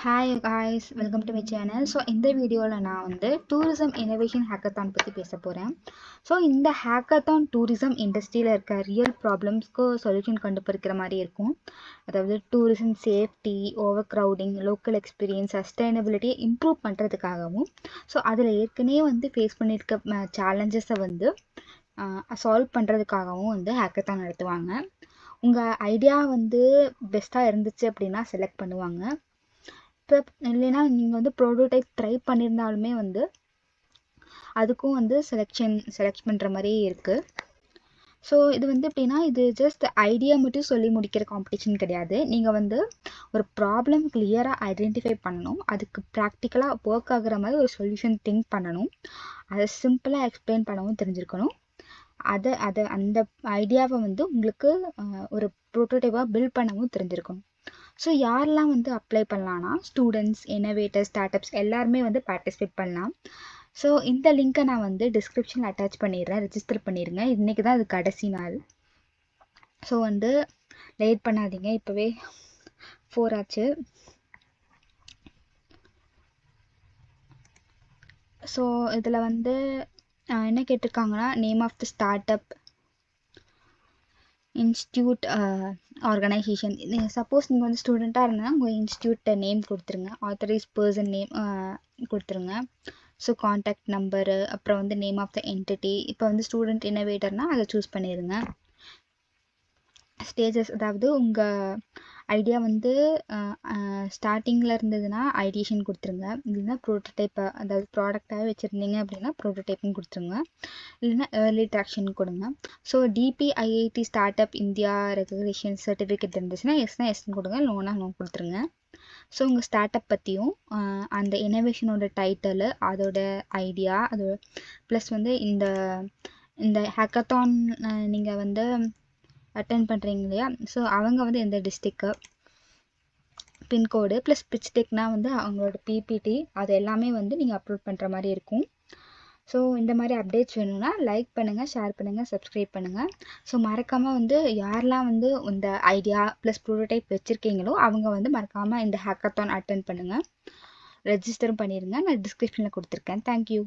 Hi guys, welcome to my channel. So இந்த வீடியோவில் நான் வந்து டூரிசம் இனோவேஷன் ஹேக்கத்தான் பற்றி பேச போகிறேன். ஸோ இந்த ஹேக்கத்தான் டூரிசம் இண்டஸ்ட்ரியில் இருக்க ரியல் ப்ராப்ளம்ஸ்க்கு சொல்யூஷன் கண்டுபிடிக்கிற மாதிரி இருக்கும். அதாவது tourism safety, overcrowding, local experience, சஸ்டைனபிலிட்டியை இம்ப்ரூவ் பண்ணுறதுக்காகவும், ஸோ அதில் ஏற்கனவே வந்து ஃபேஸ் பண்ணியிருக்க சேலஞ்சஸை வந்து சால்வ் பண்ணுறதுக்காகவும் வந்து ஹேக்கத்தான் நடத்துவாங்க. உங்கள் ஐடியா வந்து பெஸ்ட்டாக இருந்துச்சு அப்படின்னா செலக்ட் பண்ணுவாங்க. இப்போ இல்லைன்னா நீங்கள் வந்து ப்ரோட்டோடைப் ட்ரை பண்ணியிருந்தாலுமே வந்து அதுக்கும் வந்து செலக்ட் பண்ணுற மாதிரியே இருக்குது. ஸோ இது வந்து எப்படின்னா, இது ஜஸ்ட் ஐடியா மட்டும் சொல்லி முடிக்கிற காம்படிஷன் கிடையாது. நீங்கள் வந்து ஒரு ப்ராப்ளம் கிளியராக ஐடென்டிஃபை பண்ணணும், அதுக்கு ப்ராக்டிக்கலாக ஒர்க் ஆகுற மாதிரி ஒரு சொல்யூஷன் திங்க் பண்ணணும், அதை சிம்பிளாக எக்ஸ்பிளைன் பண்ணவும் தெரிஞ்சிருக்கணும். அந்த ஐடியாவை வந்து உங்களுக்கு ஒரு ப்ரோட்டோடைப்பாக பில்ட் பண்ணவும் தெரிஞ்சிருக்கணும். ஸோ யாரெல்லாம் வந்து அப்ளை பண்ணலான்னா, ஸ்டூடெண்ட்ஸ், இனோவேட்டர்ஸ், ஸ்டார்ட்-அப்ஸ் எல்லாருமே வந்து பார்ட்டிசிபேட் பண்ணலாம். ஸோ இந்த லிங்க்கை நான் வந்து டிஸ்கிரிப்ஷனில் அட்டாச் பண்ணிடுறேன், ரெஜிஸ்டர் பண்ணிடுங்க. இன்றைக்கி தான் அது கடைசி நாள். ஸோ வந்து லேட் பண்ணாதீங்க, இப்போவே 4 ஆச்சு. ஸோ இதில் வந்து என்ன கேட்டிருக்காங்கன்னா, name of the startup, institute, organisation. Suppose நீங்கள் வந்து ஸ்டூடெண்ட்டாக இருந்தால் உங்கள் இன்ஸ்டியூட் நேம் கொடுத்துருங்க, ஆத்தரைஸ் பர்சன் நேம் கொடுத்துருங்க. ஸோ காண்டாக்ட் நம்பரு, அப்புறம் வந்து நேம் ஆஃப் த என்டிட்டி. இப்போ வந்து ஸ்டூடெண்ட் இனோவேட்டர்னால் அதை சூஸ் பண்ணிடுங்க. ஸ்டேஜஸ், அதாவது உங்கள் ஐடியா வந்து ஸ்டார்டிங்கில் இருந்ததுன்னா ஐடியேஷன் கொடுத்துருங்க. இல்லைன்னா ப்ரோட்டோடைப்பை, அதாவது ப்ராடக்டாகவே வச்சுருந்தீங்க அப்படின்னா ப்ரோட்டோடைப்னு கொடுத்துருங்க. இல்லைன்னா ஏர்லி ட்ராக்ஷன் கொடுங்க. So DPIIT start-up India recognition certificate இருந்துச்சுன்னா எஸ்னா எஸ்ன்னு கொடுங்க, லோனா லோன் கொடுத்துருங்க. ஸோ உங்கள் ஸ்டார்ட்-அப் பற்றியும் அந்த இனோவேஷனோட டைட்டிலு, அதோட ஐடியா, அது ப்ளஸ் வந்து இந்த ஹேக்கத்தான் நீங்கள் வந்து அட்டென்ட் பண்ணுறீங்க இல்லையா, ஸோ அவங்க வந்து எந்த டிஸ்ட்ரிக்கு, பின்கோடு ப்ளஸ் பிச் டெக்னால் வந்து அவங்களோட PPT, அது எல்லாமே வந்து நீங்கள் அப்லோட் பண்ணுற மாதிரி இருக்கும். ஸோ இந்த மாதிரி அப்டேட்ஸ் வேணும்னா லைக் பண்ணுங்கள், ஷேர் பண்ணுங்கள், சப்ஸ்கிரைப் பண்ணுங்கள். ஸோ மறக்காமல் வந்து யாரெல்லாம் வந்து இந்த ஐடியா ப்ளஸ் ப்ரோட்டோடைப் வச்சுருக்கீங்களோ அவங்க வந்து மறக்காமல் இந்த ஹேக்கத்தான் அட்டென்ட் பண்ணுங்கள், ரெஜிஸ்டரும் பண்ணிடுங்க. நான் டிஸ்கிரிப்ஷனில் கொடுத்துருக்கேன். தேங்க்யூ.